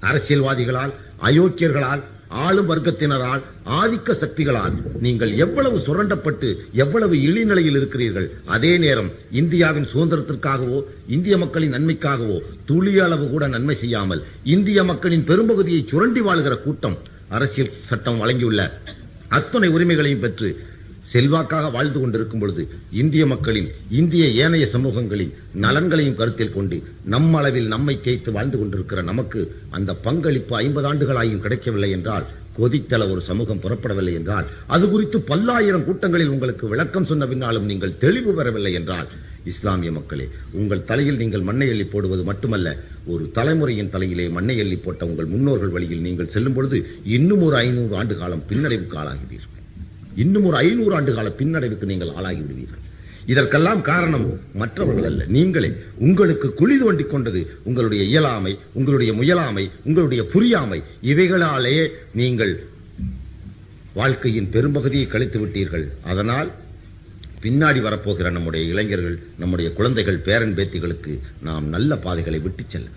அரசியல்வாதிகளால், அயோக்கியர்களால், ஆளும் வர்க்கத்தினரால், ஆதிக்க சக்திகளால் நீங்கள் எவ்வளவு சுரண்டப்பட்டு எவ்வளவு இழிநிலையில் இருக்கிறீர்கள். அதே நேரம் இந்தியாவின் சுதந்திரத்திற்காகவோ இந்திய மக்களின் நன்மைக்காகவோ துளி அளவு கூட நன்மை செய்யாமல் இந்திய மக்களின் பெரும்பகுதியை சுரண்டி வாழுகிற கூட்டம் அரசியல் சட்டம் வழங்கியுள்ள அத்தனை உரிமைகளையும் பெற்று செல்வாக்காக வாழ்ந்து கொண்டிருக்கும் பொழுது இந்திய மக்களின், இந்திய ஏனைய சமூகங்களின் நலன்களையும் கருத்தில் கொண்டு நம்மளவில் நம்மை தேய்த்து வாழ்ந்து கொண்டிருக்கிற நமக்கு அந்த பங்களிப்பு 50 ஆண்டுகளாயும் கிடைக்கவில்லை என்றால், கொதித்தள ஒரு சமூகம் புறப்படவில்லை என்றால், அது குறித்து பல்லாயிரம் கூட்டங்களில் உங்களுக்கு விளக்கம் சொன்ன பின்னாலும் நீங்கள் தெளிவு பெறவில்லை என்றால், இஸ்லாமிய மக்களே, உங்கள் தலையில் நீங்கள் மண்ணை எள்ளி போடுவது மட்டுமல்ல, ஒரு தலைமுறையின் தலையிலே மண்ணை எள்ளி போட்ட உங்கள் முன்னோர்கள் வழியில் நீங்கள் செல்லும் பொழுது இன்னும் ஒரு 500 ஆண்டு காலம் பின்னடைவுக்கு ஆளாகிறீர்கள். இன்னும் ஒரு 500 ஆண்டு கால பின்னடைவுக்கு நீங்கள் ஆளாகி விடுவீர்கள். இதற்கெல்லாம் காரணம் மற்றவர்கள் அல்ல, நீங்களே. உங்களுக்கு குழி தோண்டி கொண்டது உங்களுடைய இயலாமை, உங்களுடைய முயலாமை, உங்களுடைய புரியாமை. இவைகளாலே நீங்கள் வாழ்க்கையின் பெரும்பகுதியை கழித்து விட்டீர்கள். அதனால் பின்னாடி வரப்போகிற நம்முடைய இளைஞர்கள், நம்முடைய குழந்தைகள், பேரன் பேத்திகளுக்கு நாம் நல்ல பாதைகளை விட்டுச் செல்ல.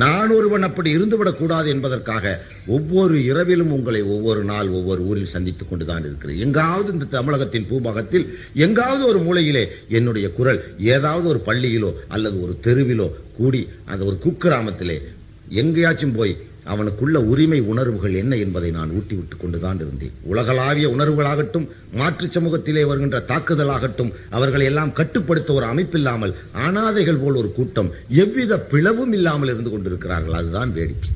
நான் ஒருவன் அப்படி இருந்துவிடக் கூடாது என்பதற்காக ஒவ்வொரு இரவிலும் உங்களை ஒவ்வொரு நாள் ஒவ்வொரு ஊரில் சந்தித்துக் கொண்டுதான் இருக்கிறேன். எங்காவது இந்த தமிழகத்தின் பூபாகத்தில் எங்காவது ஒரு மூலையிலே என்னுடைய குரல் ஏதாவது ஒரு பள்ளியிலோ அல்லது ஒரு தெருவிலோ கூடி அந்த ஒரு குக்கிராமத்திலே எங்கேயாச்சும் போய் அவனுக்குள்ள உரிமை உணர்வுகள் என்ன என்பதை நான் ஊட்டிவிட்டுக் கொண்டுதான் இருந்தேன். உலகளாவிய உணர்வுகளாகட்டும், மாற்று சமூகத்திலே வருகின்ற தாக்குதலாகட்டும், அவர்களை எல்லாம் கட்டுப்படுத்த ஒரு அமைப்பில்லாமல் அனாதைகள் போல் ஒரு கூட்டம் எவ்வித பிளவும் இல்லாமல் இருந்து கொண்டிருக்கிறார்கள். அதுதான் வேடிக்கை.